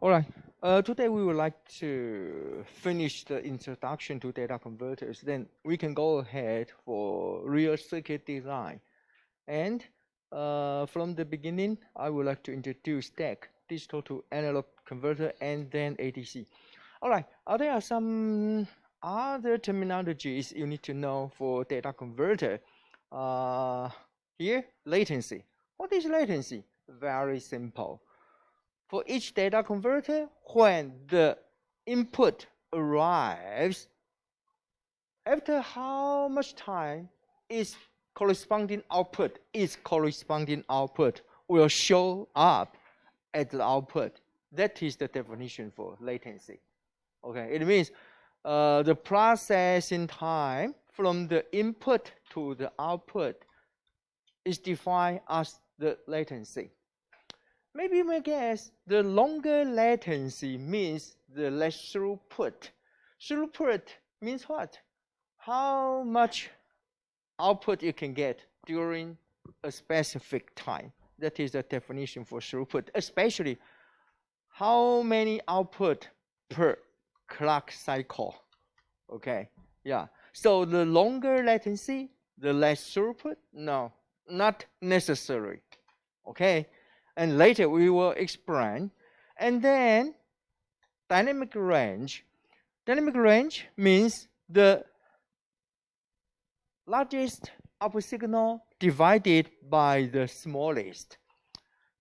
All right. Today we would like to finish the introduction to data converters. Then we can go ahead for real circuit design. And from the beginning, I would like to introduce DAC, digital to analog converter, and then ADC. All right. There are some other terminologies you need to know for data converter. Here, latency. What is latency? Very simple. For each data converter, when the input arrives, after how much time its corresponding output will show up at the output. That is the definition for latency. Okay, it means the processing time from the input to the output is defined as the latency. Maybe you may guess the longer latency means the less throughput. Throughput means what? How much output you can get during a specific time. That is the definition for throughput, especially how many output per clock cycle. Okay, yeah. So the longer latency, the less throughput? No, not necessary. Okay. And later we will explain. And then dynamic range. Dynamic range means the largest output signal divided by the smallest.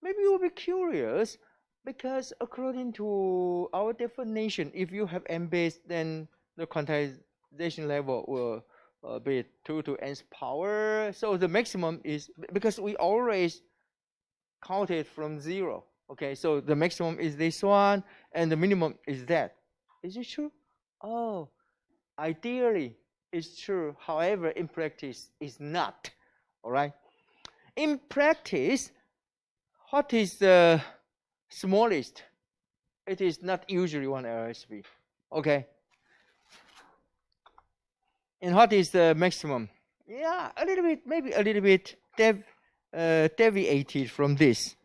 Maybe you'll be curious because according to our definition, if you have n base, then the quantization level will be 2 to nth power. So the maximum is, because we always counted from 0. Okay, so the maximum is this one and the minimum is that. Is it true? Oh, ideally it's true. However, in practice it's not. All right. In practice, what is the smallest? It is not usually 1 LSB. Okay. And what is the maximum? Yeah, a little bit, maybe a little bit deviated from this.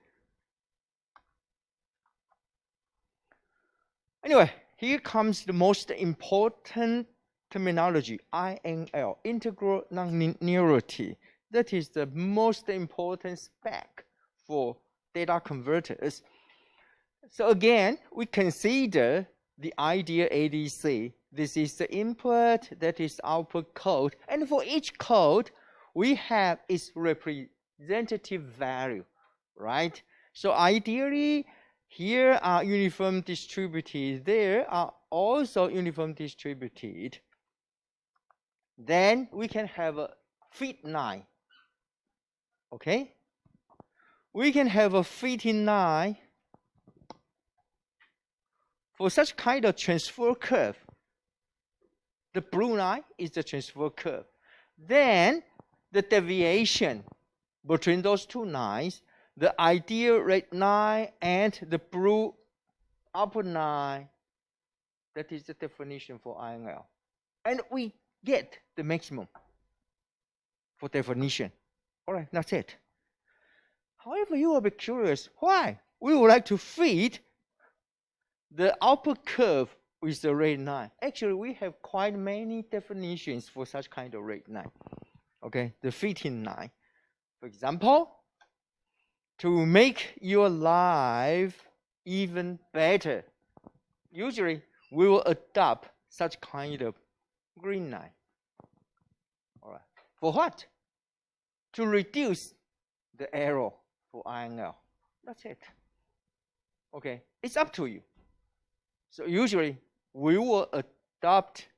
Anyway, here comes the most important terminology, INL, integral nonlinearity. That is the most important spec for data converters. So again, we consider the ideal ADC. This is the input, that is output code. And for each code, we have its representative value, right? So ideally, here are uniform distributed. There are also uniform distributed. Then we can have a fit 9. Okay? We can have a fitting 9 for such kind of transfer curve. The blue line is the transfer curve. Then the deviation between those two lines, the ideal red line and the blue output line, that is the definition for INL. And we get the maximum for definition. All right, that's it. However, you will be curious, why? We would like to fit the output curve with the red line. Actually, we have quite many definitions for such kind of red line. Okay, the fitting line. For example, to make your life even better, usually we will adopt such kind of green line. All right. For what? To reduce the error for INL. That's it. Okay, it's up to you. So usually we will adopt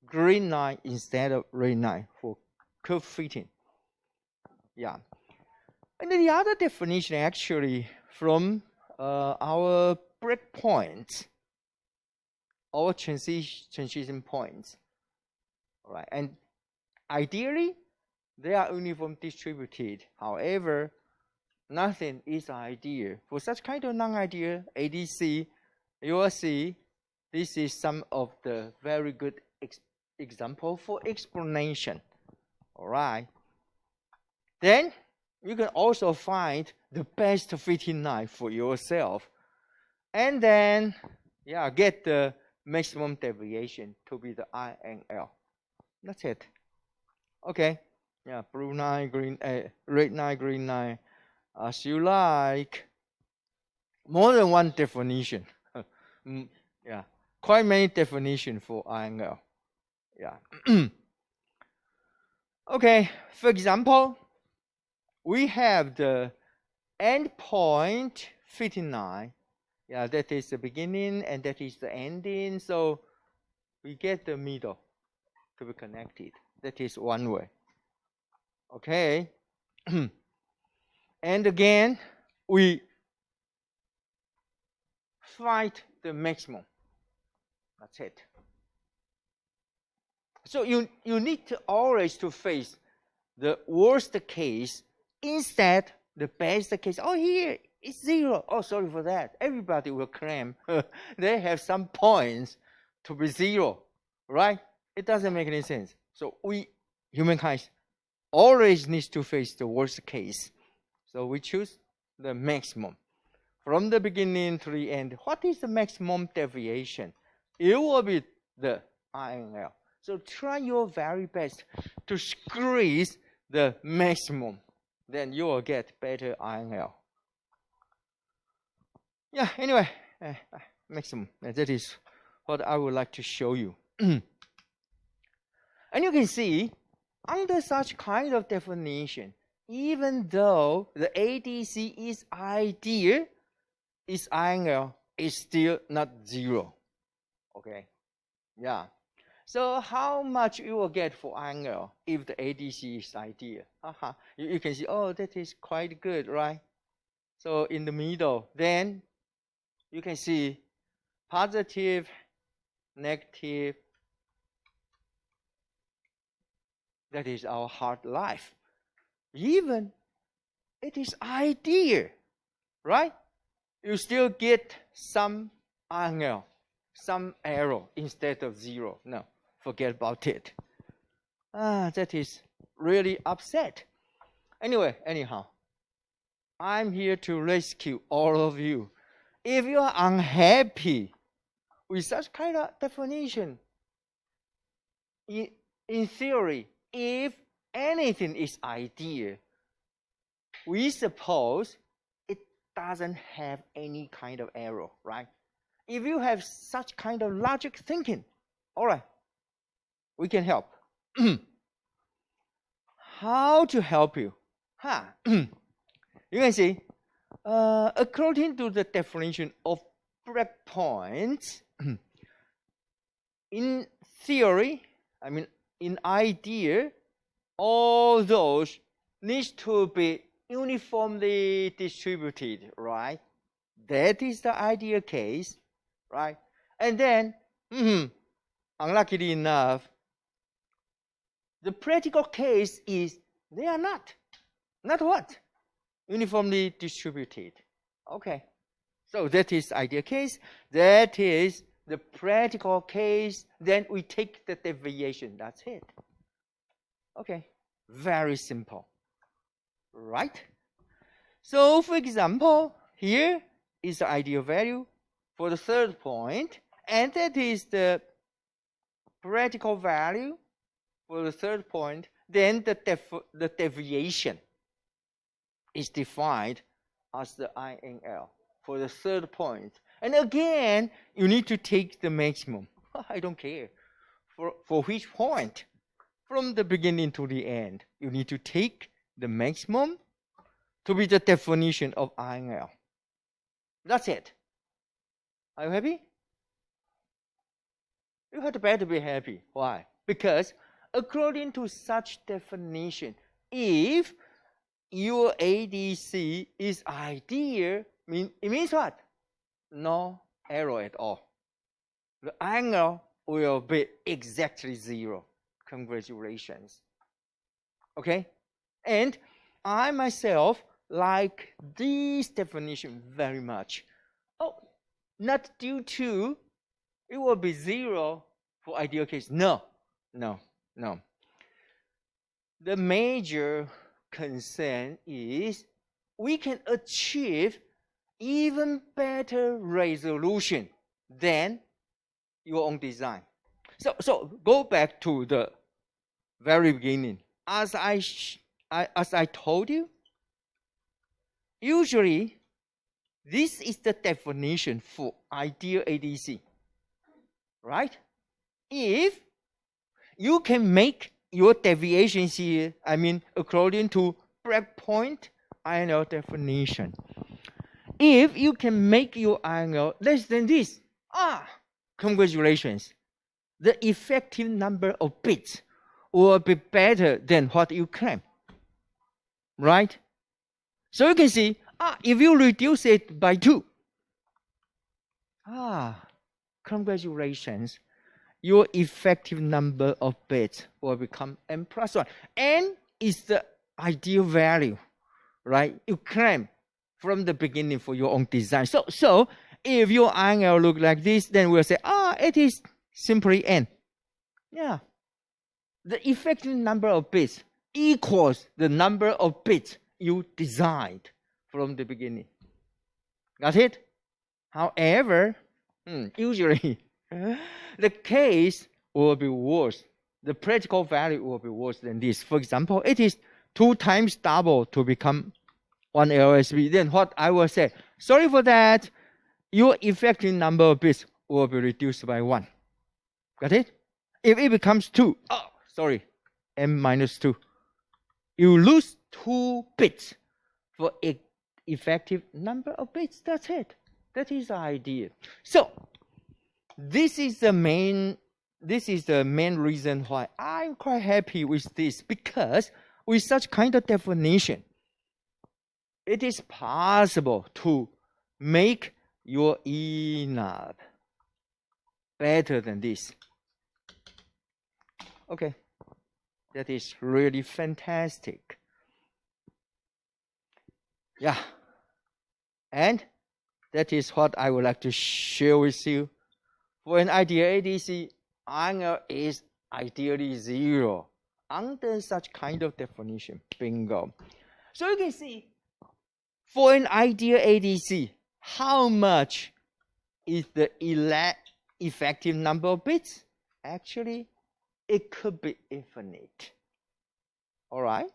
green line instead of red line for curve fitting. Yeah. And then the other definition actually from our breakpoints, our transition points. All right. And ideally, they are uniform distributed. However, nothing is ideal. For such kind of non-ideal ADC, you will see this is some of the very good example for explanation. All right. Then you can also find the best fitting line for yourself. And then, yeah, get the maximum deviation to be the I and L. That's it. Okay. Yeah, blue line, green, red line, green line, as you like. More than one definition. Yeah, quite many definitions for I and L. Yeah. Okay, for example, we have the endpoint 59. Yeah, that is the beginning and that is the ending. So we get the middle to be connected. That is one way. Okay. And again, we find the maximum. That's it. So you need to always to face the worst case instead the best case. Oh, here it's 0. Oh, sorry for that. Everybody will claim they have some points to be 0, right? It doesn't make any sense. So we, humankind, always needs to face the worst case. So we choose the maximum. From the beginning to the end, what is the maximum deviation? It will be the I and L. So try your very best to squeeze the maximum. Then you will get better I and L. Yeah, anyway, maximum. That is what I would like to show you. And you can see, under such kind of definition, even though the ADC is ideal, its I and L is still not 0. Okay, yeah. So how much you will get for I and L if the ADC is ideal? You can see, oh, that is quite good, right? So in the middle, then you can see positive, negative. That is our hard life. Even it is ideal, right? You still get some I and L, some error instead of 0. No, forget about it. That is really upset. Anyway, anyhow, I'm here to rescue all of you. If you are unhappy with such kind of definition, in theory, if anything is ideal, we suppose it doesn't have any kind of error, right? If you have such kind of logic thinking, all right, we can help. How to help you? You can see, according to the definition of breakpoints, in theory, I mean, in idea, all those needs to be uniformly distributed, right? That is the ideal case, right? And then, unluckily enough, the practical case is they are not. Not what? Uniformly distributed. Okay. So that is the ideal case. That is the practical case. Then we take the deviation. That's it. Okay. Very simple. Right? So for example, here is the ideal value for the third point. And that is the practical value for the third point. Then the deviation is defined as the I and L for the third point. And again, you need to take the maximum. I don't care. For which point? From the beginning to the end, you need to take the maximum to be the definition of I and L. That's it. Are you happy? You had better be happy. Why? Because according to such definition, if your ADC is ideal, it means what? No error at all. The angle will be exactly 0. Congratulations. Okay? And I myself like this definition very much. Oh, not due to it will be 0 for ideal case. No. The major concern is we can achieve even better resolution than your own design. So go back to the very beginning. As I told you, usually this is the definition for ideal ADC, right? If you can make your deviations here, I mean, according to breakpoint INL definition. If you can make your INL less than this, congratulations. The effective number of bits will be better than what you claim, right? So you can see, if you reduce it by 2, congratulations. Your effective number of bits will become n plus 1. N is the ideal value, right? You claim from the beginning for your own design. So if your INL look like this, then we'll say, it is simply n. Yeah. The effective number of bits equals the number of bits you designed from the beginning. Got it? However, usually the case will be worse. The practical value will be worse than this. For example, it is 2 times double to become 1 LSB. Then what I will say, sorry for that, your effective number of bits will be reduced by 1. Got it? If it becomes 2, m minus 2. You lose 2 bits for effective number of bits. That's it. That is the idea. So this is the main reason why I'm quite happy with this, because with such kind of definition, it is possible to make your ENAV better than this. Okay, that is really fantastic. Yeah, and that is what I would like to share with you. For an ideal ADC, INL is ideally 0 under such kind of definition. Bingo. So you can see, for an ideal ADC, how much is the effective number of bits? Actually, it could be infinite. All right?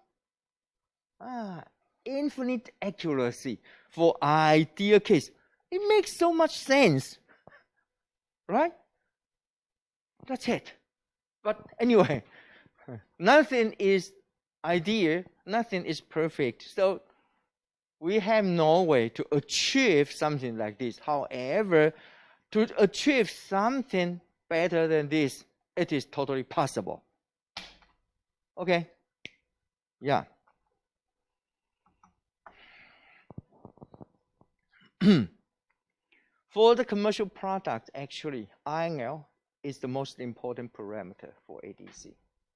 Infinite accuracy for ideal case. It makes so much sense. Right? That's it. But anyway, nothing is ideal, nothing is perfect. So we have no way to achieve something like this. However, to achieve something better than this, it is totally possible. Okay? Yeah. For the commercial product, actually, INL is the most important parameter for ADC.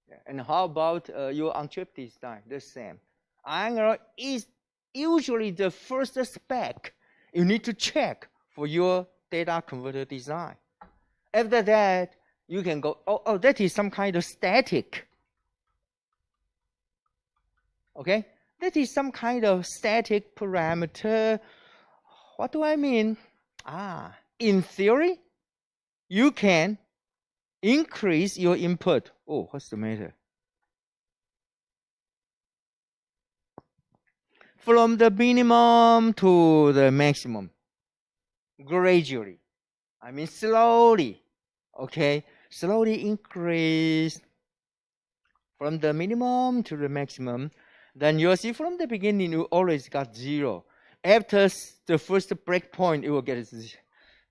Yeah. And how about your on-chip design? The same. INL is usually the first spec you need to check for your data converter design. After that, you can go, that is some kind of static. Okay? That is some kind of static parameter. What do I mean? In theory, you can increase your input. Oh, what's the matter? From the minimum to the maximum, gradually. I mean, slowly. Okay? Slowly increase from the minimum to the maximum. Then you'll see from the beginning, you always got 0. After the first breakpoint, you will get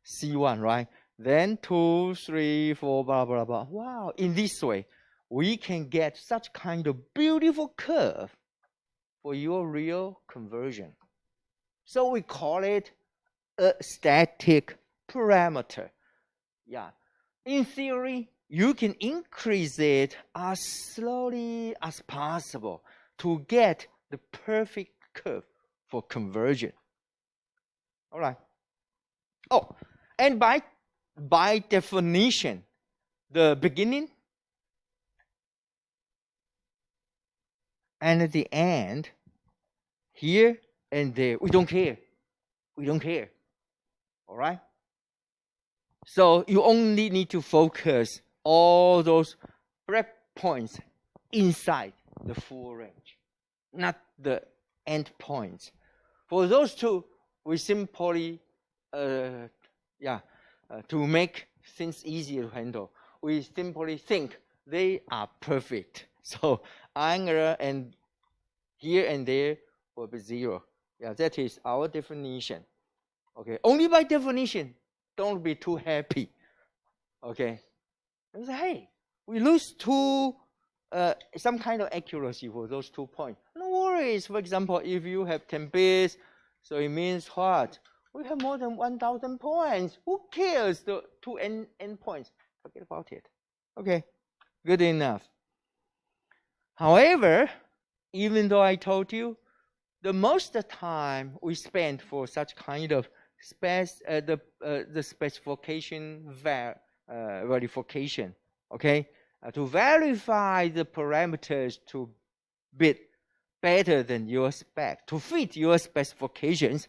C1, right? Then 2, 3, 4, blah, blah, blah. Wow, in this way, we can get such kind of beautiful curve for your real conversion. So we call it a static parameter. Yeah. In theory, you can increase it as slowly as possible to get the perfect curve for conversion. All right. Oh, and by definition, the beginning and at the end, here and there, we don't care. we don't care. All right? So you only need to focus all those breakpoints inside the full range, not the end points. For those two, we simply, to make things easier to handle, we simply think they are perfect. So iron error and here and there will be 0. Yeah, that is our definition. Okay, only by definition, don't be too happy. Okay, and say, hey, we lose some kind of accuracy for those 2 points. No worries. For example, if you have 10 bits, so it means what? We have more than 1,000 points. Who cares the 2 end points? Forget about it. Okay, good enough. However, even though I told you, the most of the time we spend for such kind of the specification verification, okay, to verify the parameters to be better than your spec, to fit your specifications,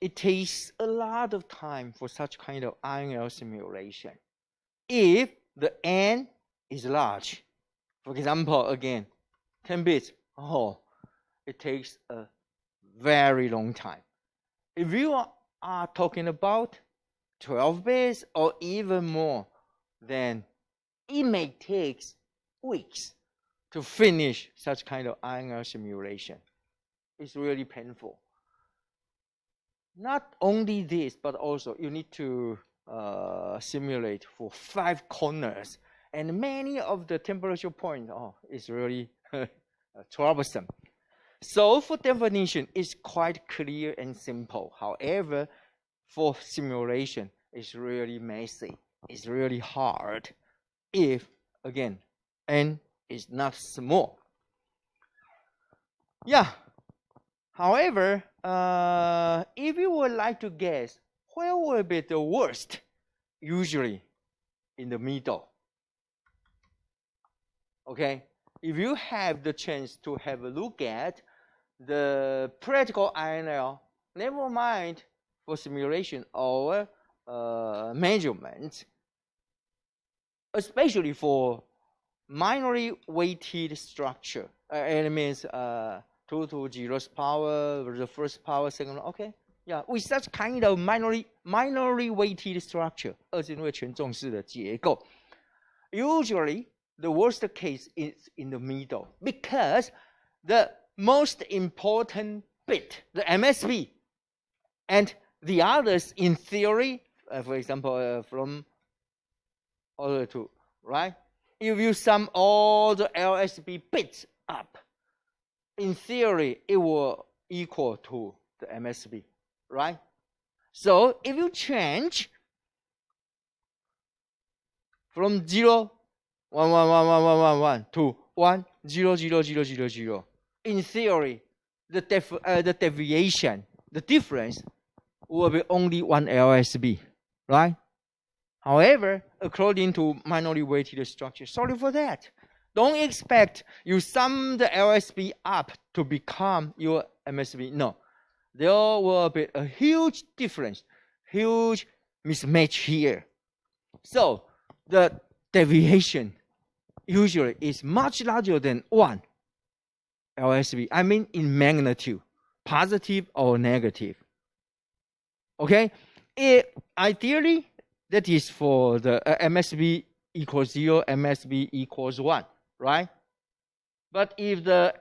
it takes a lot of time for such kind of INL simulation. If the N is large, for example, again, 10 bits, it takes a very long time. If you are talking about 12 bits or even more, then it may take weeks to finish such kind of INL simulation. It's really painful. Not only this, but also you need to simulate for 5 corners, and many of the temperature points. It's really troublesome. So for definition, it's quite clear and simple. However, for simulation, it's really messy. It's really hard if, again, N is not small. Yeah. However, if you would like to guess where will be the worst, usually in the middle. Okay? If you have the chance to have a look at the practical INL, never mind for simulation or measurement, especially for minorly weighted structure. It means 2 to 0's power, the first power, second. Okay, yeah, with such kind of minorly weighted structure, 二进位权重式的结构, usually the worst case is in the middle because the most important bit, the MSB, and the others in theory, for example, from order 2, right? If you sum all the LSB bits up, in theory, it will equal to the MSB, right? So if you change from 0, 1, 1, 1, 1, 1, 1, 1 to 1, 0, 0, 0, 0, 0, in theory, the deviation, the difference will be only 1 LSB, right? However, according to minorly weighted structure, sorry for that. Don't expect you sum the LSB up to become your MSB. No, there will be a huge difference, huge mismatch here. So the deviation usually is much larger than 1 LSB. I mean in magnitude, positive or negative. Okay, ideally that is for the MSB equals 0, MSB equals 1, right? But if the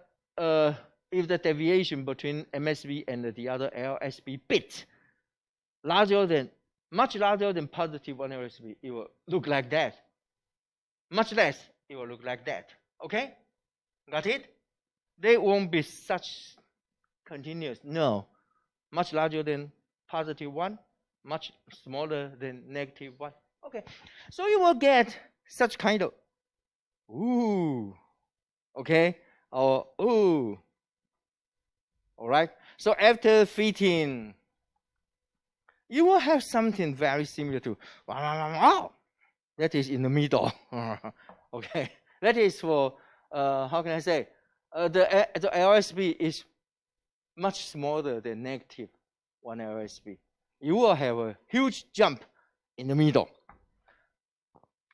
deviation between MSB and the other LSB bit much larger than positive 1 LSB, it will look like that. Much less, it will look like that. Okay? Got it? They won't be such continuous. No. Much larger than positive 1, much smaller than negative 1. Okay. So you will get such kind of ooh. Okay? Or ooh. Alright? So after fitting, you will have something very similar to wow. That is in the middle. Okay. That is for how can I say? The LSB is much smaller than negative 1 LSB. You will have a huge jump in the middle.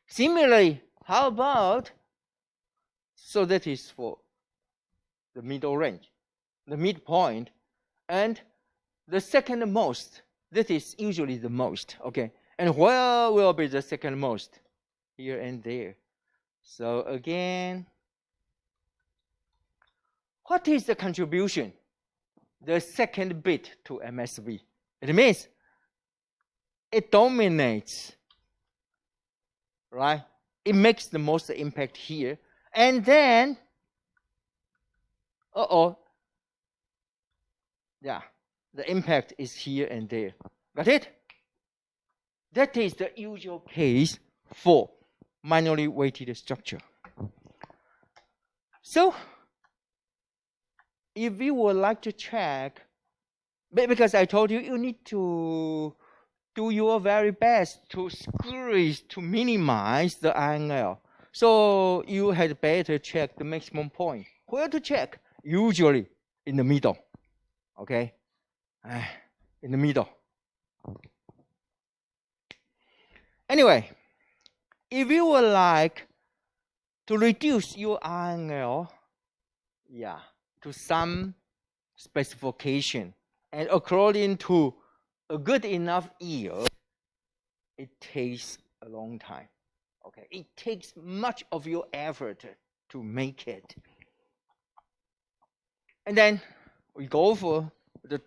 Similarly, how about, so that is for the middle range, the midpoint, and the second most, that is usually the most, okay? And where will be the second most? Here and there. So again, what is the contribution? The second bit to MSB. It means it dominates, right? It makes the most impact here. And then, yeah, the impact is here and there. Got it? That is the usual case for minorly weighted structure. So, if you would like to check, because I told you, you need to do your very best to squeeze, to minimize the INL. So you had better check the maximum point. Where to check? Usually in the middle. Okay? In the middle. Anyway, if you would like to reduce your INL, to some specification, and according to a good enough yield, it takes a long time. Okay, it takes much of your effort to make it. And then we go for the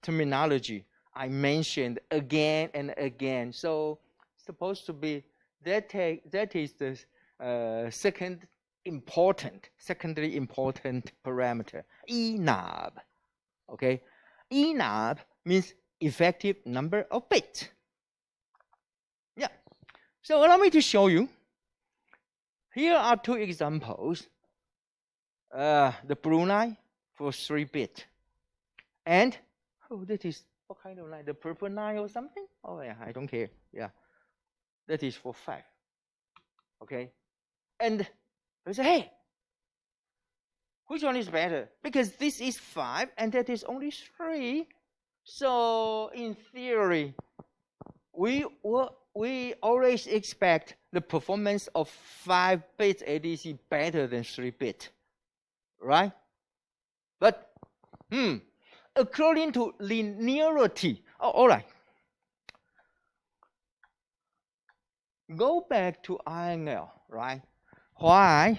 terminology I mentioned again and again. So it's supposed to be that is the secondary important parameter, ENAB. Okay, ENAB means effective number of bits. Yeah. So allow me to show you. Here are two examples. The blue line for 3-bit. And, that is, what kind of line? The purple line or something? Oh, yeah, I don't care. Yeah. That is for 5. Okay. And we say, hey, which one is better? Because this is 5 and that is only 3. So, in theory, we always expect the performance of 5-bit ADC better than 3-bit, right? But, according to linearity, all right. Go back to INL, right? Why?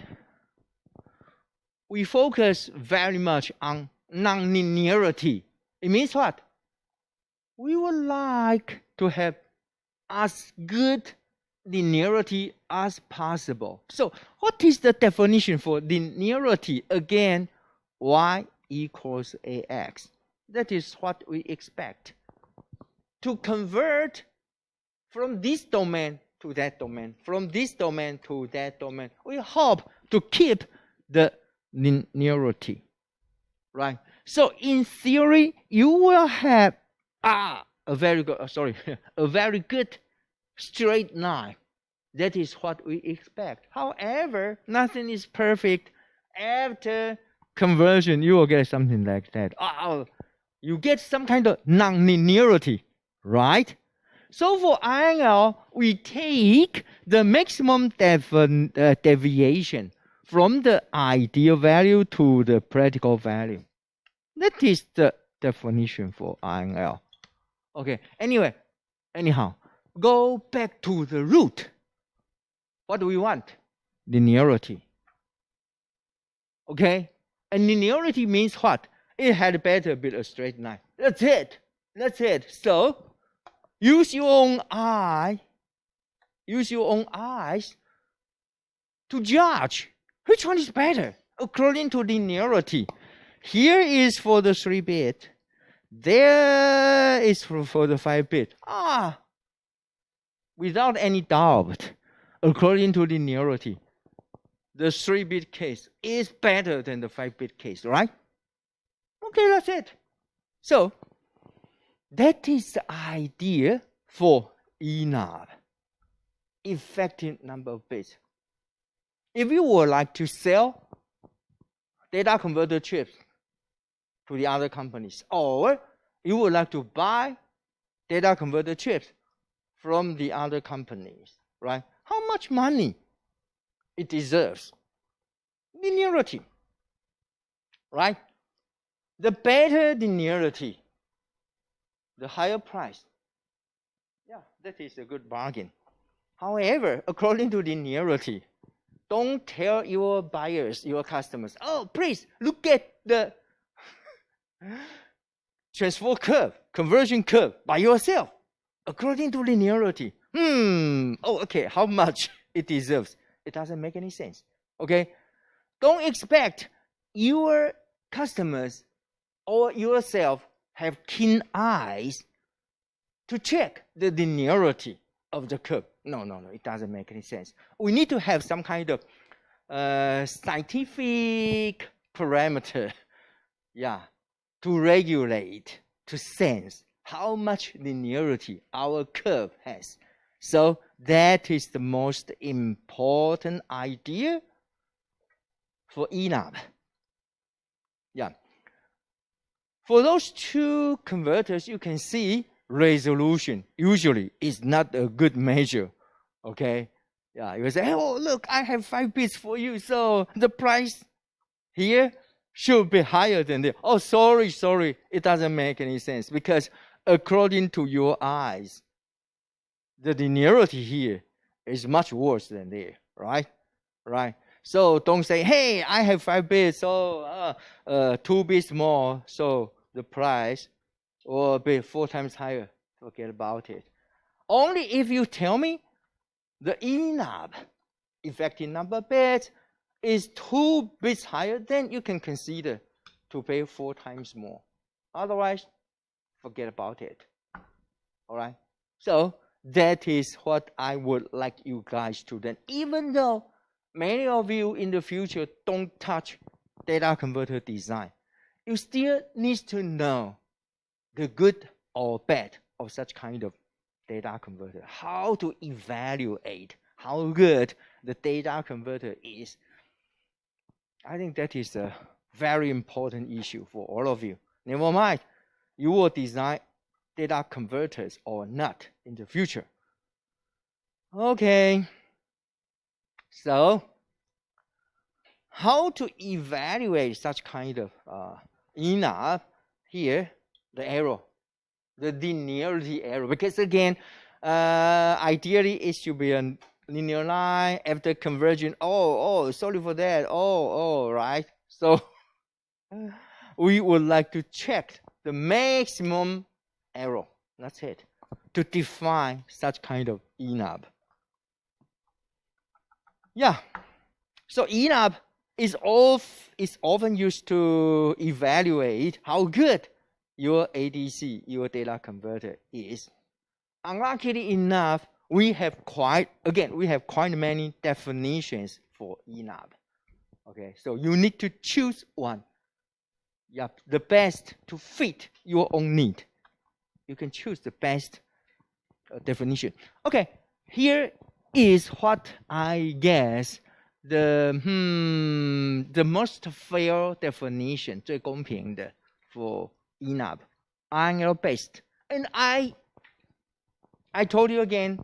We focus very much on non-linearity. It means what? We would like to have as good linearity as possible. So what is the definition for linearity? Again, y equals ax. That is what we expect. To convert from this domain to that domain, from this domain to that domain, we hope to keep the linearity, right? So in theory, you will have a very good straight line. That is what we expect. However, nothing is perfect. After conversion, you will get something like that. You get some kind of non-linearity, right? So for INL, we take the maximum deviation from the ideal value to the practical value. That is the definition for INL. Okay, anyhow, go back to the root. What do we want? Linearity. Okay, and linearity means what? It had better be a straight line. That's it. That's it. So, use your own eye. Use your own eyes to judge which one is better according to linearity. Here is for the 3-bit. There is for the 5-bit. Without any doubt, according to linearity, the 3-bit case is better than the 5-bit case, right? Okay, that's it. So, that is the idea for ENAB, effective number of bits. If you would like to sell data converter chips to the other companies, or you would like to buy data converter chips from the other companies, right? How much money it deserves? Linearity, right? The better linearity, the higher price. Yeah, that is a good bargain. However, according to linearity, don't tell your buyers, your customers, oh, please look at the transfer curve, conversion curve by yourself, according to linearity. Oh, okay, how much it deserves? It doesn't make any sense, okay? Don't expect your customers or yourself have keen eyes to check the linearity of the curve. No, it doesn't make any sense. We need to have some kind of scientific parameter, yeah, to regulate, to sense how much linearity our curve has. So that is the most important idea for ENAB. Yeah. For those two converters, you can see resolution usually is not a good measure. Okay? Yeah, you say, oh, look, I have 5 bits for you, so the price here should be higher than this. Oh, sorry, it doesn't make any sense because according to your eyes, the linearity here is much worse than there, right? Right. So don't say, hey, I have 5 bits, so 2 bits more, so the price will be 4 times higher. Forget about it. Only if you tell me the ENAB, effective number of bits, is 2 bits higher, then you can consider to pay 4 times more. Otherwise, forget about it. All right? So that is what I would like you guys to learn. Even though many of you in the future don't touch data converter design, you still need to know the good or bad of such kind of data converter, how to evaluate how good the data converter is. I think that is a very important issue for all of you. Never mind, you will design data converters or not in the future. Okay, so how to evaluate such kind of ENAB? Here, the arrow, the linearity arrow, because again, ideally it should be a linear line after conversion. Oh, sorry for that. Right. So we would like to check the maximum arrow. That's it. To define such kind of ENAB. Yeah. So ENAB is often used to evaluate how good your ADC, your data converter is. Unluckily enough, we have quite many definitions for ENAB. Okay, so you need to choose one. Yeah, the best to fit your own need. You can choose the best definition. Okay, here is what I guess the most fair definition, 最公平的 for ENAB, angle based. And I told you again,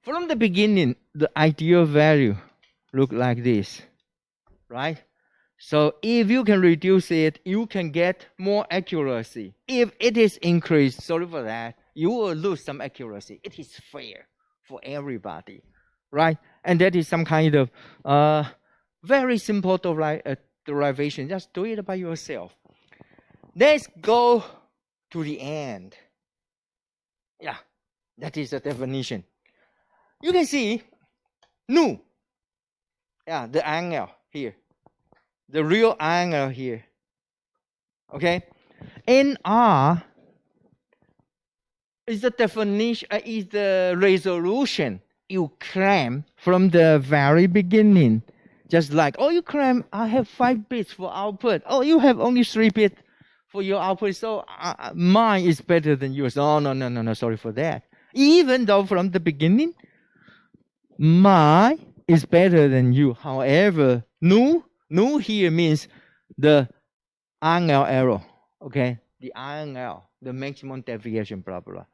from the beginning, the ideal value look like this, right? So if you can reduce it, you can get more accuracy. If it is increased, sorry for that, you will lose some accuracy. It is fair for everybody, right? And that is some kind of very simple derivation. Just do it by yourself. Let's go to the end. Yeah, that is the definition. You can see nu. Yeah, the angle here. The real angle here. Okay? NR is the definition, is the resolution you claim from the very beginning. Just like, oh, you claim I have 5 bits for output. Oh, you have only 3 bits for your output, so mine is better than yours. No, sorry for that. Even though from the beginning, mine is better than you. However, nu here means the angle arrow. Okay, the angle the maximum deviation, blah, blah.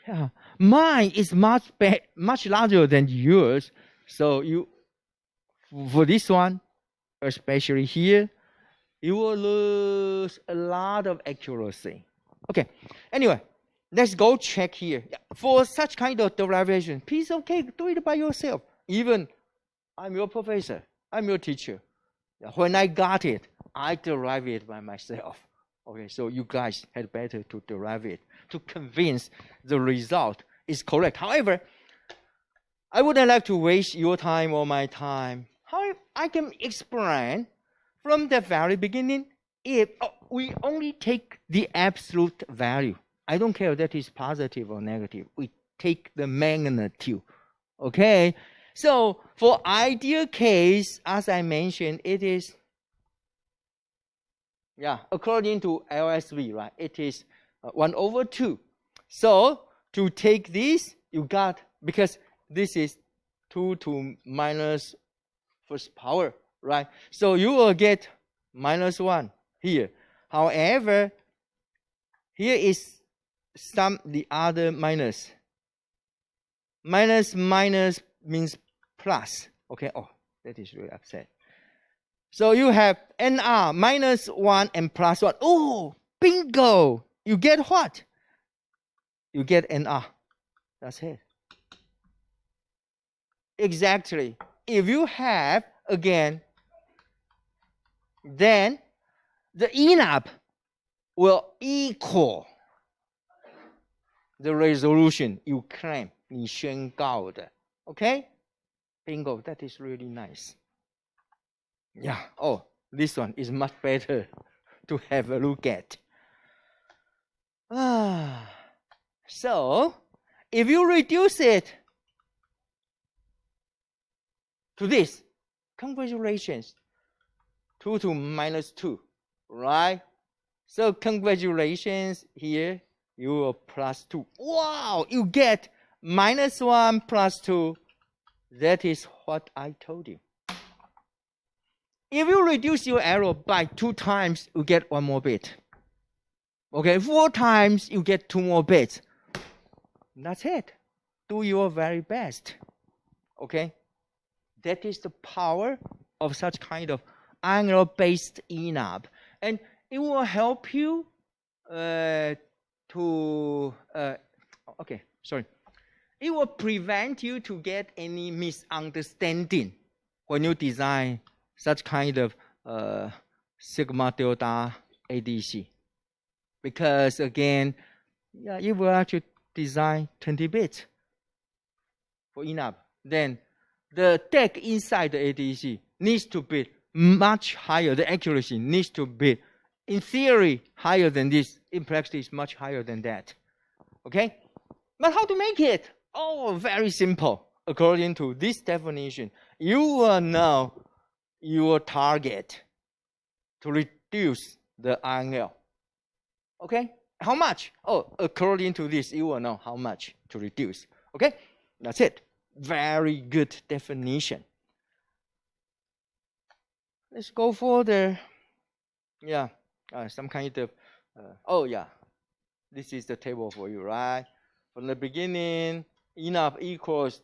Yeah, mine is much larger than yours. So for this one, especially here, you will lose a lot of accuracy. Okay, anyway, let's go check here. For such kind of derivation, piece of cake, do it by yourself. Even I'm your professor, I'm your teacher. When I got it, I derived it by myself. Okay, so you guys had better to derive it to convince the result is correct. However, I wouldn't like to waste your time or my time. How I can explain from the very beginning, if we only take the absolute value. I don't care if that is positive or negative. We take the magnitude. Okay? So for ideal case, as I mentioned, it is, according to LSV, right? It is 1/2. So to take this, you got, because this is 2 to minus first power, right? So you will get -1 here. However, here is the other minus. Minus means plus. Okay, that is really upset. So you have NR -1 and +1. Oh, bingo! You get what? You get NR. That's it. Exactly. If you have, again, then the ENAP will equal the resolution you claim, 你宣告的. Okay? Bingo. That is really nice. Yeah. This one is much better to have a look at. So, if you reduce it to this, congratulations, 2 to -2, right? So congratulations, here you are +2. Wow, you get -1 +2. That is what I told you. If you reduce your error by 2 times, you get 1 more bit. Okay, 4 times, you get 2 more bits. That's it. Do your very best. Okay? That is the power of such kind of angle-based ENAP. And it will help you it will prevent you to get any misunderstanding when you design such kind of sigma delta ADC. Because again, you will actually design 20 bits for ENAP. Then the deck inside the ADC needs to be much higher. The accuracy needs to be, in theory, higher than this. In practice, much higher than that. Okay? But how to make it? Very simple. According to this definition, you will know your target to reduce the angle. Okay? How much? According to this, you will know how much to reduce. Okay? That's it. Very good definition. Let's go further. Some kind of, this is the table for you, right? From the beginning, ENAP equals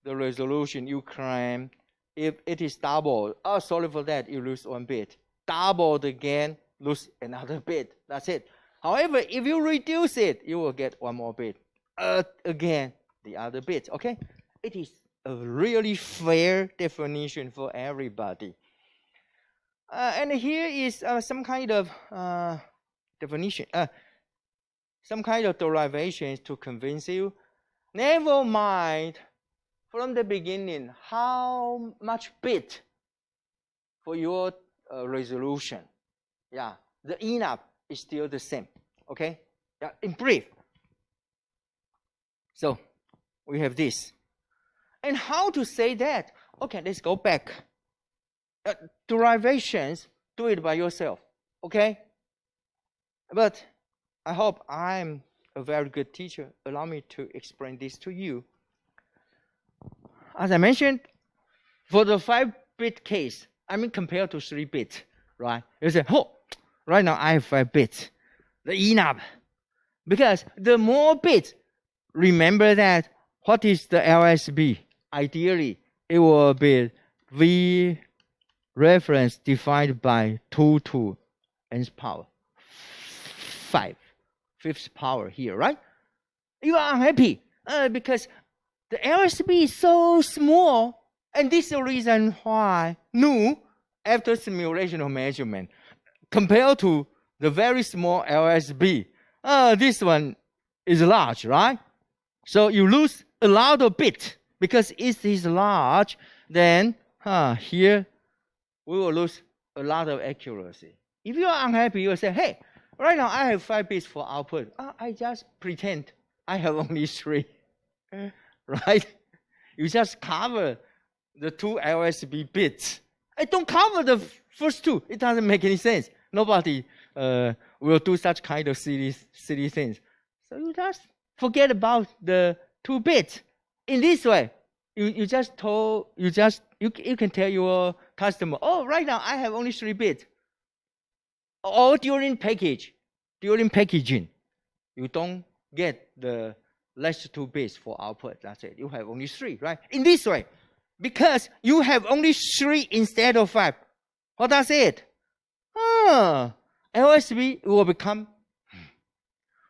the resolution you claim. If it is doubled, sorry for that, you lose 1 bit. Doubled again, lose another bit. That's it. However, if you reduce it, you will get 1 more bit. Again, the other bit. Okay? It is a really fair definition for everybody. And here is some kind of definition, some kind of derivations to convince you. Never mind from the beginning how much bit for your resolution. The ENAP is still the same. Okay? In brief. So we have this. And how to say that? Okay, let's go back. Derivations, do it by yourself. Okay? But I hope I'm a very good teacher. Allow me to explain this to you. As I mentioned, for the 5-bit case, compared to 3-bit, right? You say, right now I have 5 bits. The ENAP Because the more bits, remember that what is the LSB? Ideally, it will be V reference divided by 2 to nth power 5, fifth power here, right? You are unhappy because the LSB is so small, and this is the reason why nu, after simulation of measurement, compared to the very small LSB, this one is large, right? So you lose a lot of bit because it is large. Then here we will lose a lot of accuracy. If you are unhappy, you will say, hey, right now I have 5 bits for output. I just pretend I have only 3, right? You just cover the 2 LSB bits. I don't cover the first 2. It doesn't make any sense. Nobody will do such kind of silly things. So you just forget about the 2 bits. In this way, you can tell your customer, oh, right now I have only 3 bits. Or during packaging, you don't get the last 2 bits for output. That's it. You have only 3, right? In this way, because you have only 3 instead of 5, what does it? LSB will become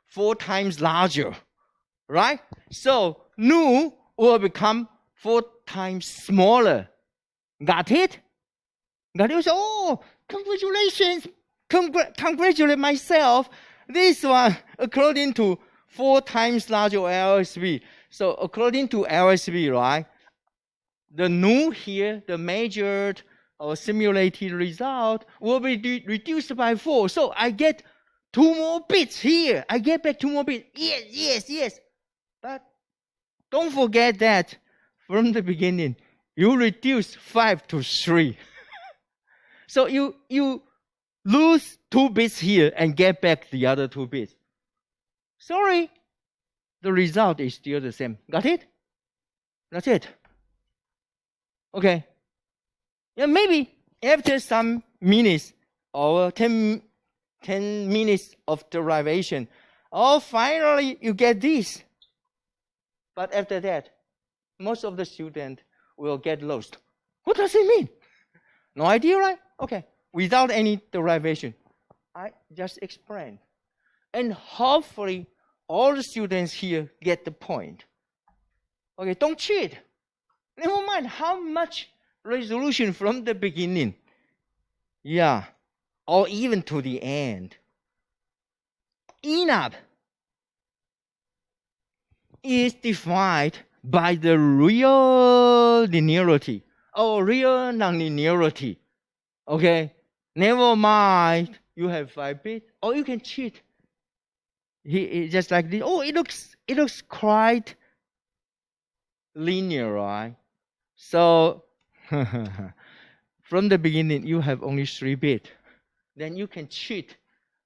4 times larger, right? So nu will become 4 times smaller. Got it? Got it? Oh, congratulations! Congratulate myself. This one, according to 4 times larger LSB. So according to LSB, right? The nu here, the measured or simulated result, will be reduced by 4. So I get 2 more bits here. I get back 2 more bits. Yes. But don't forget that from the beginning, you reduce 5 to 3. So you lose 2 bits here and get back the other 2 bits. Sorry, the result is still the same. Got it? That's it. Okay. Yeah, maybe after some minutes or 10 minutes of derivation, finally you get this. But after that, most of the students will get lost. What does it mean? No idea, right? Okay. Without any derivation, I just explained. And hopefully, all the students here get the point. Okay, don't cheat. Never mind how much resolution from the beginning. Yeah, or even to the end. Enough is defined by the real linearity or real nonlinearity. Okay, never mind you have 5 bits, or you can cheat. He just like this. Oh, it looks quite linear, right? So from the beginning you have only 3 bits. Then you can cheat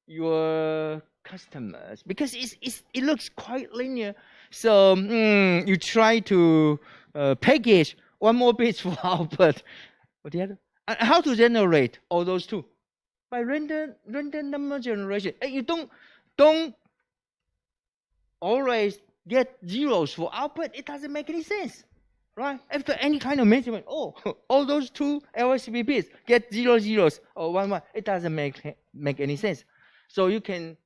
your customers because it looks quite linear. So you try to package 1 more bit for output. What the other? How to generate all those 2? By random number generation. You don't always get zeros for output. It doesn't make any sense, right? After any kind of measurement, all those 2 LSB bits get 0 zeros or 1 1. It doesn't make any sense. So you can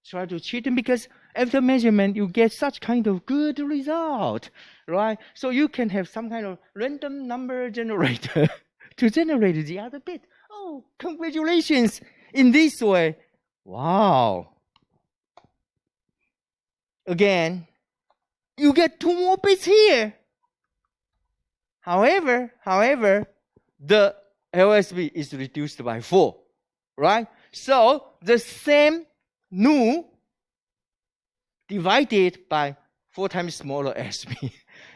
try to cheat them because after measurement you get such kind of good result, right? So you can have some kind of random number generator to generate the other bit. Oh, congratulations! In this way, wow. Again, you get 2 more bits here. However, the LSB is reduced by 4, right? So the same nu divided by 4 times smaller SB,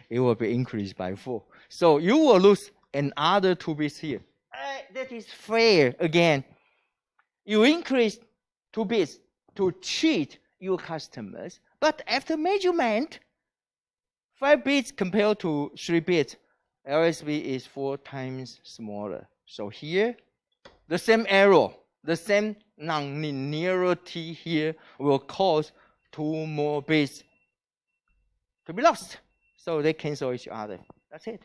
it will be increased by 4. So you will lose another 2 bits here. That is fair. Again, you increase 2 bits to cheat your customers, but after measurement, 5 bits compared to 3 bits, LSB is 4 times smaller. So here, the same error, the same nonlinearity here will cause 2 more bits to be lost. So they cancel each other. That's it.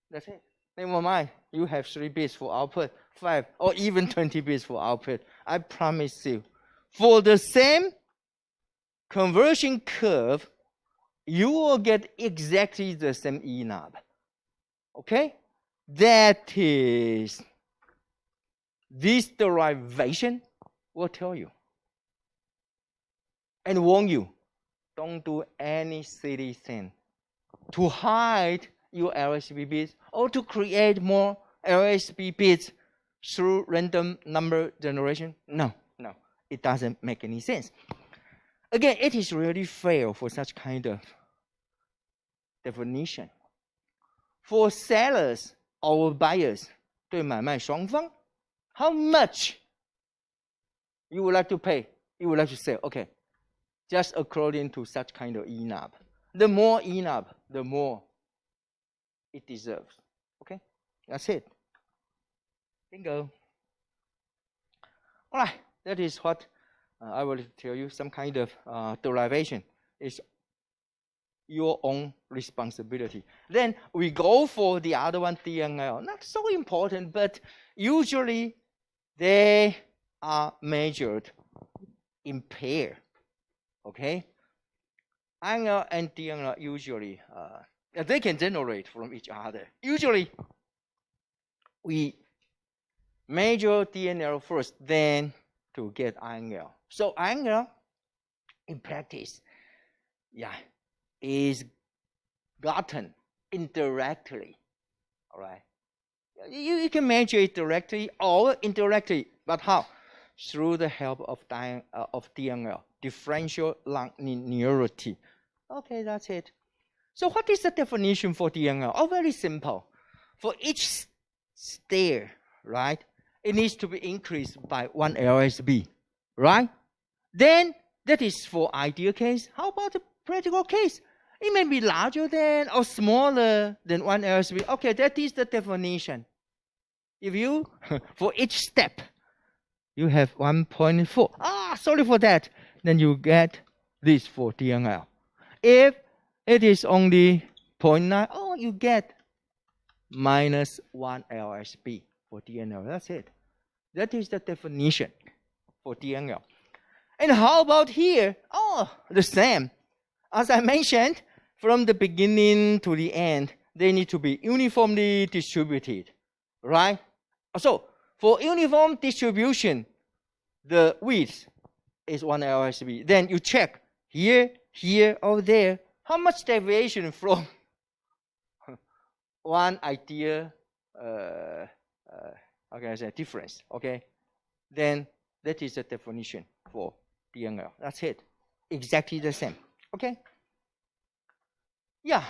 That's it. Never mind. You have 3 bits for output, 5 or even 20 bits for output. I promise you. For the same conversion curve, you will get exactly the same ENOB. Okay? That is, this derivation will tell you and warn you, don't do any silly thing to hide your LSB bits or to create more LSB bits through random number generation. No, no, it doesn't make any sense. Again, it is really fair for such kind of definition. For sellers or buyers, 对买卖双方, how much you would like to pay, you would like to sell? Okay, just according to such kind of ENOB. The more ENOB, the more it deserves. Okay, that's it. Bingo. All right, that is what I will tell you. Some kind of derivation is your own responsibility. Then we go for the other one, DNL. Not so important, but usually they are measured in pair. Okay? INL and DNL usually, they can generate from each other. Usually, we measure DNL first, then to get INL. So INL, in practice, yeah, is gotten indirectly. All right? You can measure it directly or indirectly, but how? Through the help of DNL, differential nonlinearity. Okay, that's it. So what is the definition for DNL? Oh, very simple. For each stair, right, it needs to be increased by 1 LSB, right? Then that is for ideal case. How about the practical case? It may be larger than or smaller than 1 LSB. Okay, that is the definition. If you, for each step, you have 1.4. Sorry for that. Then you get this for DNL. If it is only 0.9, you get minus 1 LSB for DNL. That's it. That is the definition for DNL. And how about here? The same. As I mentioned, from the beginning to the end, they need to be uniformly distributed, right? So, for uniform distribution, the width is 1 LSB. Then you check here, here, or there. How much deviation from one idea, how can I say, difference, okay? Then that is the definition for DNL. That's it. Exactly the same, okay? Yeah.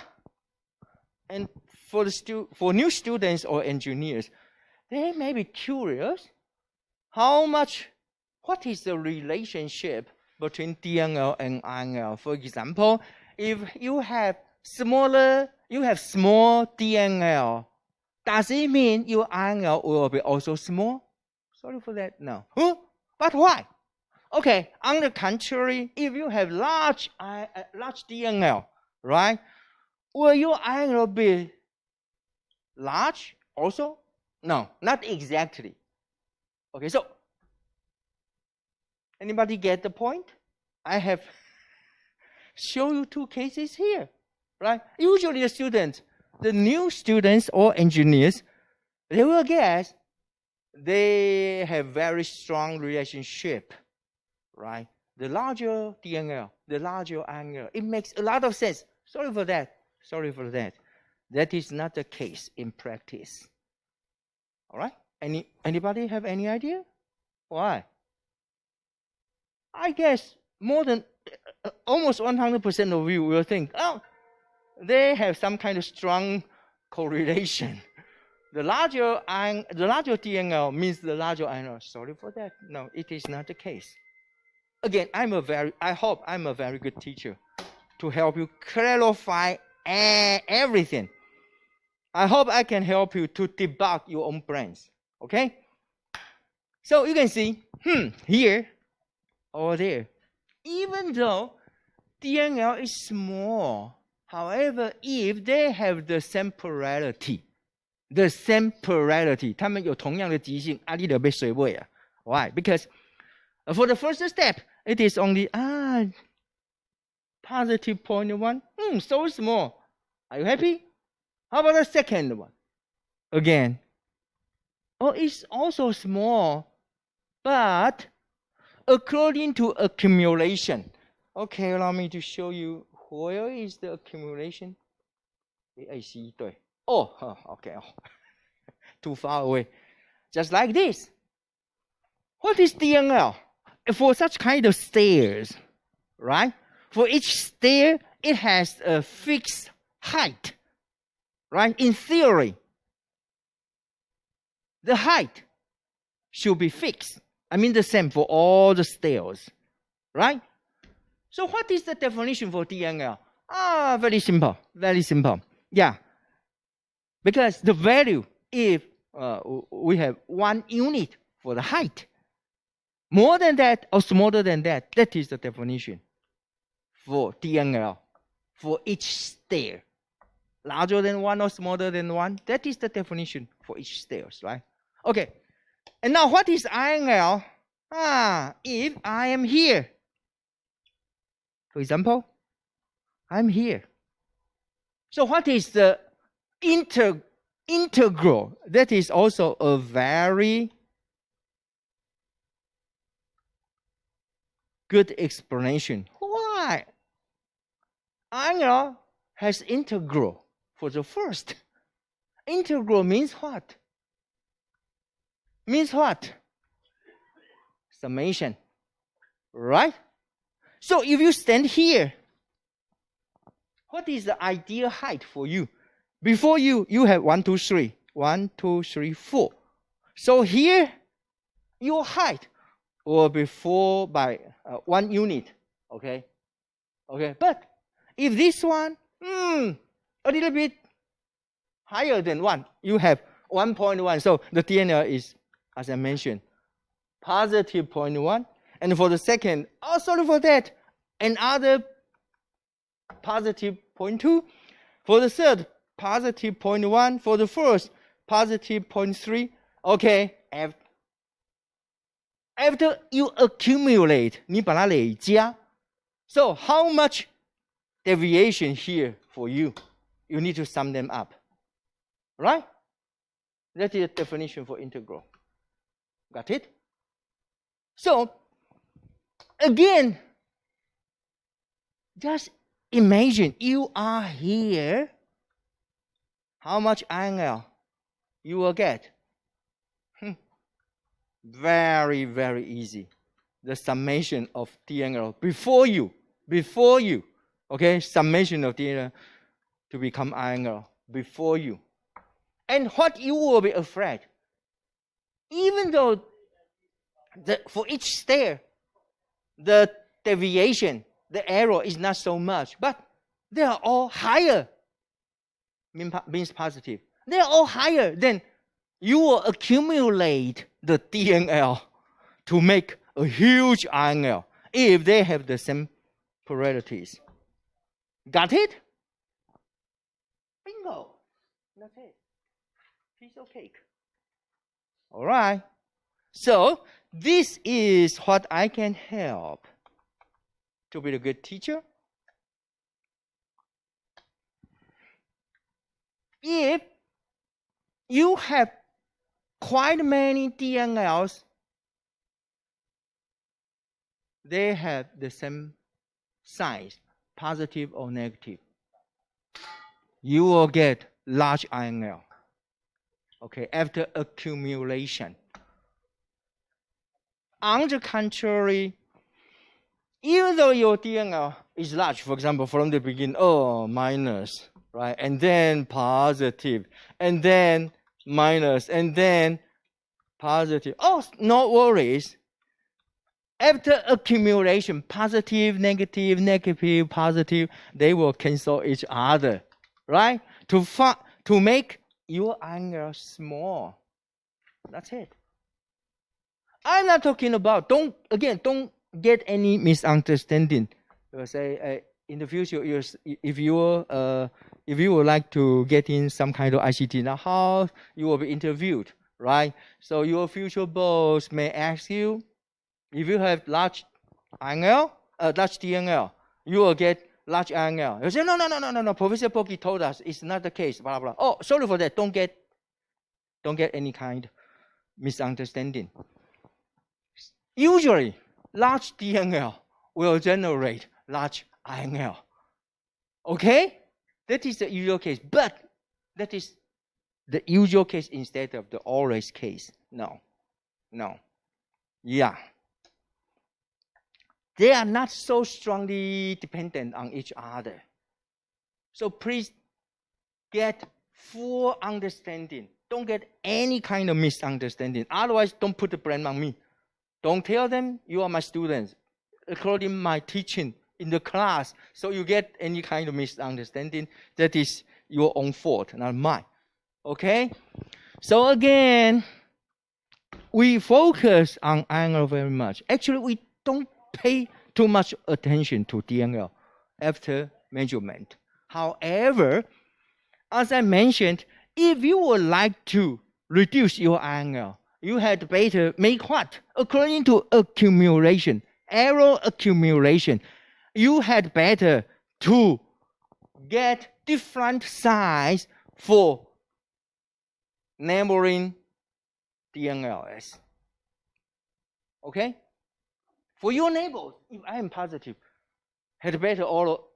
And for new students or engineers, they may be curious what is the relationship between DNL and INL? For example, if you have small DNL, does it mean your INL will be also small? Sorry for that, no. But why? Okay, on the contrary, if you have large DNL, right, will your INL be large also? No, not exactly. Okay, so anybody get the point? I have shown you 2 cases here, right? Usually the new students or engineers, they will guess they have very strong relationship, right? The larger DNL, the larger INL. It makes a lot of sense. Sorry for that. Sorry for that. That is not the case in practice. All right? Anybody have any idea? Why? I guess more than almost 100% of you will think, they have some kind of strong correlation. The larger DNL means the larger INL. Sorry for that. No, it is not the case. Again, I hope I'm a very good teacher to help you clarify everything. I hope I can help you to debug your own brains. Okay? So you can see, here or there, even though DNL is small, however, if they have the same polarity, 它们有同样的极性，你就被水尾啊。Why? Because for the first step, it is only positive 0.1. So small. Are you happy? How about the second one? Again. It's also small, but according to accumulation. Okay, allow me to show you where is the accumulation. okay. Too far away. Just like this. What is DNL? For such kind of stairs, right? For each stair, it has a fixed height, right? In theory, the height should be fixed. I mean the same for all the stairs, right? So what is the definition for DNL? Very simple, very simple. Yeah, because the value, if we have 1 unit for the height, more than that or smaller than that, that is the definition for DNL for each stair. Larger than 1 or smaller than 1, that is the definition for each stairs, right? Okay, and now what is INL? If I am here, for example, I'm here. So what is the integral? That is also a very good explanation. Why? INL has integral for the first. Integral means what? Means what? Summation, right? So if you stand here, what is the ideal height for you? Before you have 1, 2, 3. 1, 2, 3, 4. So here, your height will be 4 by 1 unit. Okay? Okay, but if this one, a little bit higher than 1, you have 1.1. So the DNL is, as I mentioned, positive 0.1. And for the second, sorry for that, another positive 0.2. For the third, positive 0.1. For the first, positive 0.3. Okay, after you accumulate, 你把它累加. So how much deviation here for you? You need to sum them up, right? That is the definition for integral. Got it? So, again, just imagine you are here. How much angle you will get? Very, very easy. The summation of DNL before you, okay? Summation of DNL to become angle before you. And what you will be afraid, even though for each stair, the deviation, the error is not so much, but they are all higher, means positive. They are all higher, then you will accumulate the DNL to make a huge INL if they have the same polarities. Got it? Bingo. That's it. Piece of cake. All right. So this is what I can help to be a good teacher. If you have quite many DNLs, they have the same size, positive or negative, you will get large INL, okay, after accumulation. On the contrary, even though your DNL is large, for example, from the beginning, minus, right, and then positive, and then minus, and then positive. No worries. After accumulation, positive, negative, negative, positive, they will cancel each other, right? To make your angle small. That's it. I'm not talking about, don't get any misunderstanding. Say in the future, if you would like to get in some kind of ICT, now how you will be interviewed, right? So your future boss may ask you, if you have large angle, large DNL, you will get large angle. You say, no. Professor Poki told us it's not the case, blah, blah. Oh, sorry for that. Don't get any kind of misunderstanding. Usually, large DNL will generate large INL. Okay? That is the usual case. But that is the usual case instead of the always case. No. Yeah. They are not so strongly dependent on each other. So please get full understanding. Don't get any kind of misunderstanding. Otherwise, don't put the blame on me. Don't tell them you are my students according to my teaching in the class. So you get any kind of misunderstanding, that is your own fault, not mine. Okay? So again, we focus on angle very much. Actually, we don't pay too much attention to DNL after measurement. However, as I mentioned, if you would like to reduce your angle, you had better make what? According to accumulation, error accumulation, you had better to get different size for neighboring DNLs. Okay? For your neighbors, if I am positive, had better all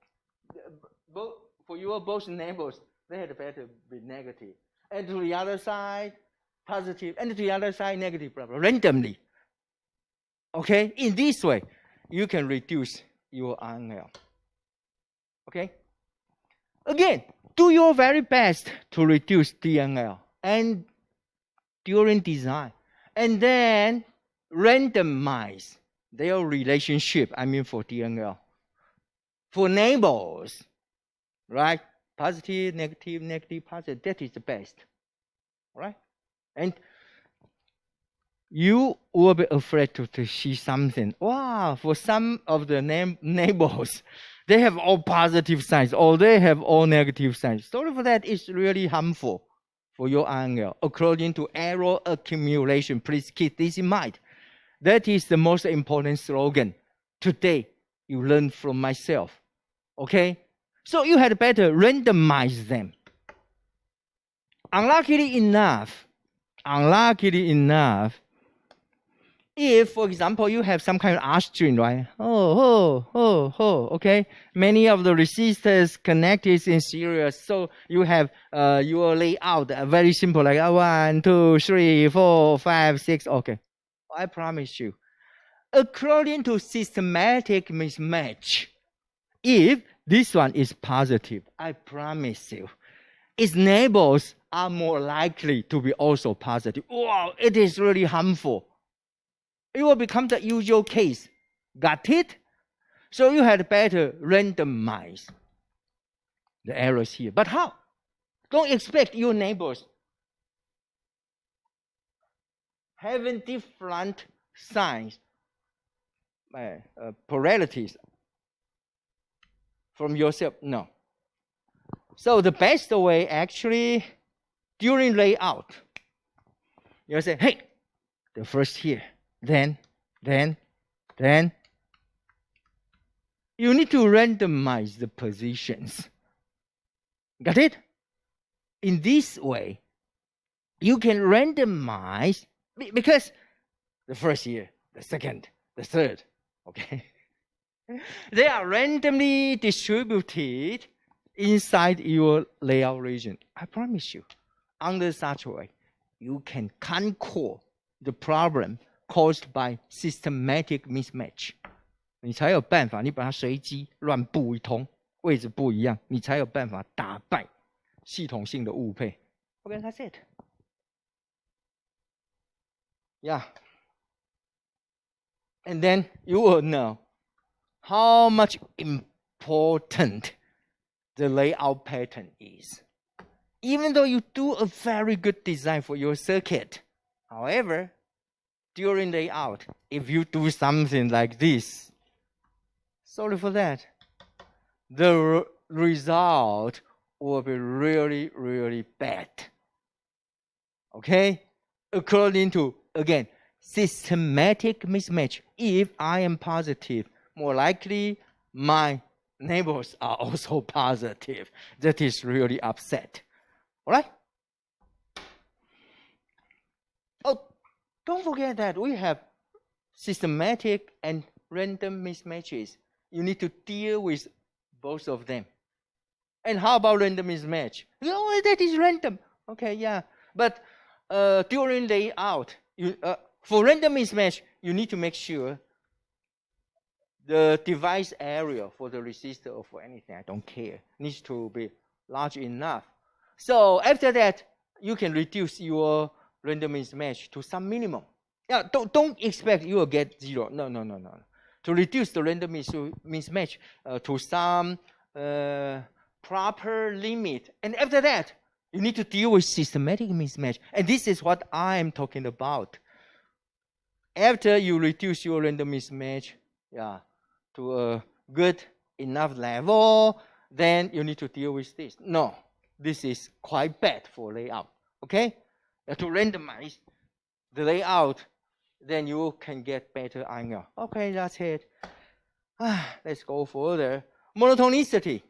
for your both neighbors, they had better be negative. And to the other side, positive, and to the other side, negative, blah, blah, randomly. Okay? In this way, you can reduce your angle. Okay? Again, do your very best to reduce DNL and during design. And then randomize their relationship, for DNL. For neighbors, right? Positive, negative, positive, that is the best. Right? And you will be afraid to see something. Wow, for some of the neighbors, they have all positive signs or they have all negative signs. Sorry for that, it's really harmful for your angle. According to error accumulation, please keep this in mind. That is the most important slogan. Today, you learn from myself. Okay? So you had better randomize them. Unluckily enough, if, for example, you have some kind of R string, right? Okay. Many of the resistors connected in series, so you have your layout very simple, like 1, 2, 3, 4, 5, 6. Okay. I promise you, according to systematic mismatch, if this one is positive, I promise you, its neighbors are more likely to be also positive. Wow, it is really harmful. It will become the usual case. Got it? So you had better randomize the errors here. But how? Don't expect your neighbors having different signs, polarities from yourself. No. So the best way actually, during layout, you say, hey, the first here, then. You need to randomize the positions. Got it? In this way, you can randomize, because the first here, the second, the third, okay? They are randomly distributed inside your layout region. I promise you, under such a way, you can conquer the problem caused by systematic mismatch. 你才有办法，你把它随机乱布一通，位置不一样，你才有办法打败系统性的误配。Okay, that's it. Yeah. And then you will know how much important the layout pattern is. Even though you do a very good design for your circuit, however, during layout, if you do something like this, sorry for that, the result will be really, really bad. Okay? According to, again, systematic mismatch. If I am positive, more likely my neighbors are also positive. That is really upset. All right? Oh, don't forget that we have systematic and random mismatches. You need to deal with both of them. And how about random mismatch? Oh, that is random. Okay, yeah. But during layout, for random mismatch, you need to make sure the device area for the resistor or for anything, I don't care, needs to be large enough. So after that, you can reduce your random mismatch to some minimum. Yeah, don't expect you will get 0. No. To reduce the random mismatch to some proper limit. And after that, you need to deal with systematic mismatch. And this is what I am talking about. After you reduce your random mismatch, yeah, to a good enough level, then you need to deal with this. No, this is quite bad for layout. Okay? To randomize the layout, then you can get better angle. Okay, that's it. Let's go further. Monotonicity.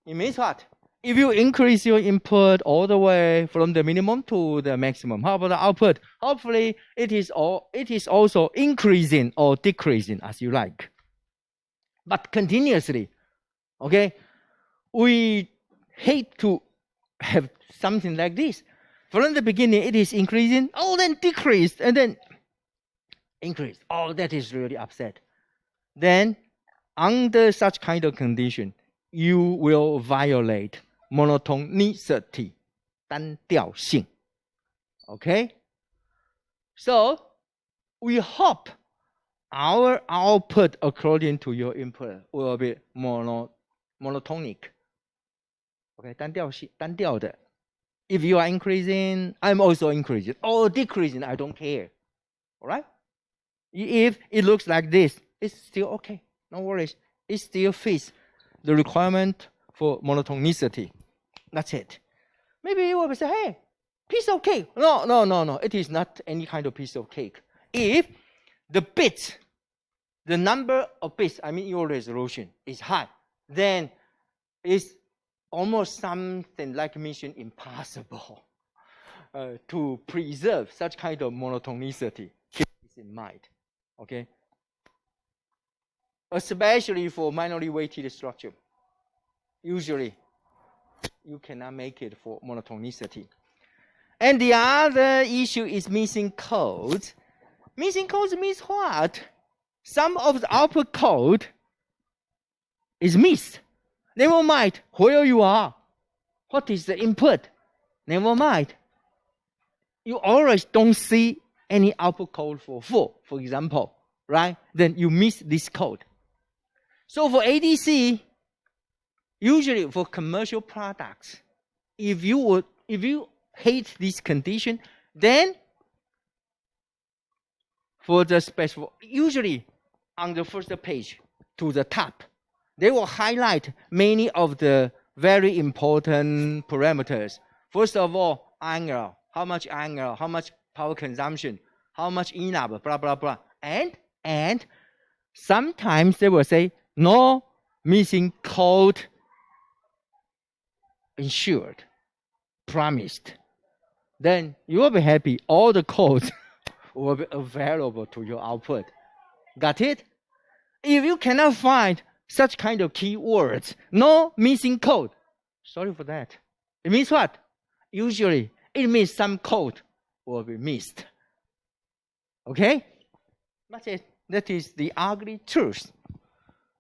It means what? If you increase your input all the way from the minimum to the maximum, how about the output? Hopefully, it is also increasing or decreasing as you like. But continuously, okay? We hate to have something like this. From the beginning, it is increasing, then decreased, and then increased. Oh, that is really upset. Then, under such kind of condition, you will violate monotonicity, 单调性. Okay? So, we hope our output according to your input will be monotonic. Okay, 单调的. If you are increasing, I'm also increasing. Or decreasing, I don't care. All right? If it looks like this, it's still okay. No worries. It still fits the requirement for monotonicity. That's it. Maybe you will say, hey, piece of cake. No. It is not any kind of piece of cake. If the bits, the number of bits, I mean your resolution, is high, then it's almost something like mission impossible to preserve such kind of monotonicity. Keep this in mind. Okay? Especially for minorly weighted structure. Usually, you cannot make it for monotonicity. And the other issue is missing code. Missing code means what? Some of the output code is missed. Never mind where you are. What is the input? Never mind. You always don't see any output code for 4, for example, right? Then you miss this code. So for ADC, usually for commercial products, if you hate this condition, then for the special, usually on the first page to the top, they will highlight many of the very important parameters. First of all, angle, how much power consumption, how much ENAB, blah, blah, blah. And sometimes they will say, no missing code ensured, promised. Then you will be happy. All the codes will be available to your output. Got it? If you cannot find such kind of keywords, no missing code, sorry for that. It means what? Usually, it means some code will be missed. Okay? That's it. That is the ugly truth.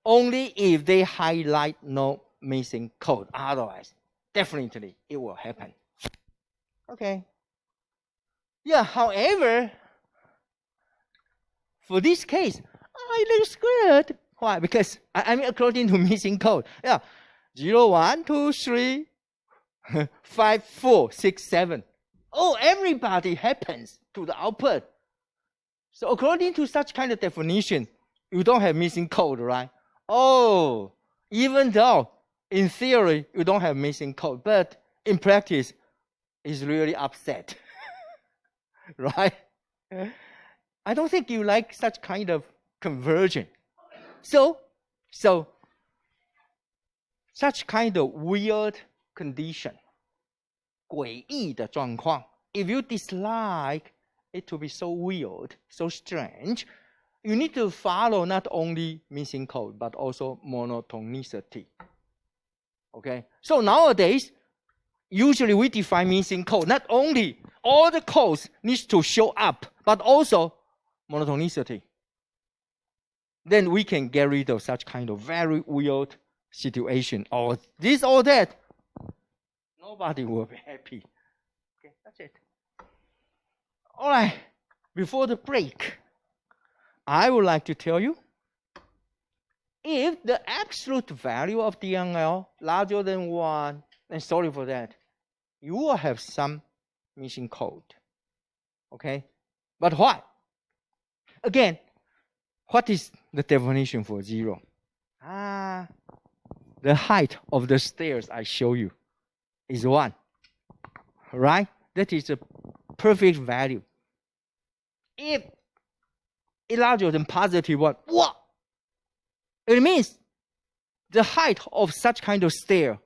Only if they highlight no missing code. Otherwise, definitely it will happen. Okay. Yeah, however, for this case, it looks good. Why? Because, I mean, according to missing code, 0, 1, 2, 3, 5, 4, 6, 7. Oh, everybody happens to the output. So according to such kind of definition, you don't have missing code, right? Oh, even though in theory you don't have missing code, but in practice, it's really upset, right? I don't think you like such kind of conversion. So such kind of weird condition, 诡异的状况, if you dislike it to be so weird, so strange, you need to follow not only missing code, but also monotonicity. Okay? So nowadays, usually we define missing code. Not only all the codes needs to show up, but also monotonicity. Then we can get rid of such kind of very weird situation, or this or that. Nobody will be happy. Okay, that's it. All right, before the break, I would like to tell you, if the absolute value of DNL larger than 1, and sorry for that, you will have some missing code. Okay? But why? Again, what is the definition for 0? The height of the stairs I show you is 1. Right? That is a perfect value. If it's larger than positive 1, what? It means the height of such kind of stair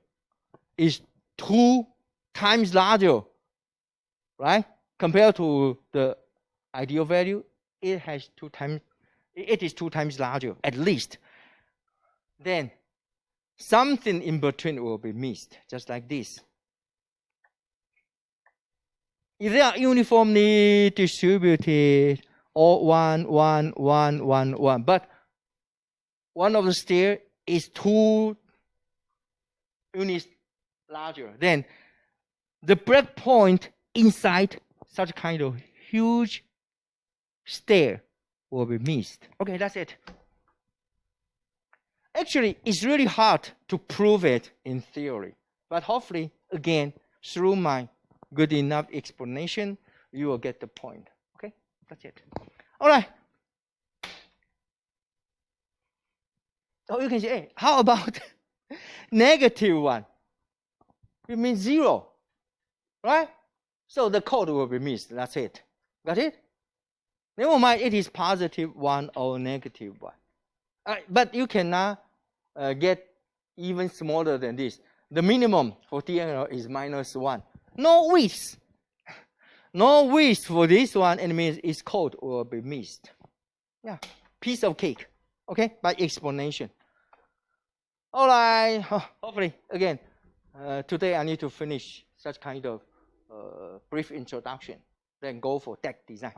is 2 times larger, right? Compared to the ideal value, it is 2 times larger, at least. Then something in between will be missed, just like this. If they are uniformly distributed, or 1, 1, 1, 1, 1, but one of the stair is 2 units larger, then the breakpoint inside such kind of huge stair will be missed. Okay, that's it. Actually, it's really hard to prove it in theory, but hopefully, again, through my good enough explanation, you will get the point. Okay, that's it. All right. So you can say, hey, how about negative 1? It means 0, right? So the code will be missed. That's it. Got it? Never mind, it is positive 1 or negative 1. But you cannot get even smaller than this. The minimum for TNL is -1. No width. No width for this one, and it means its code will be missed. Yeah, piece of cake. Okay, by explanation. All right, hopefully, again, today I need to finish such kind of brief introduction, then go for deck design.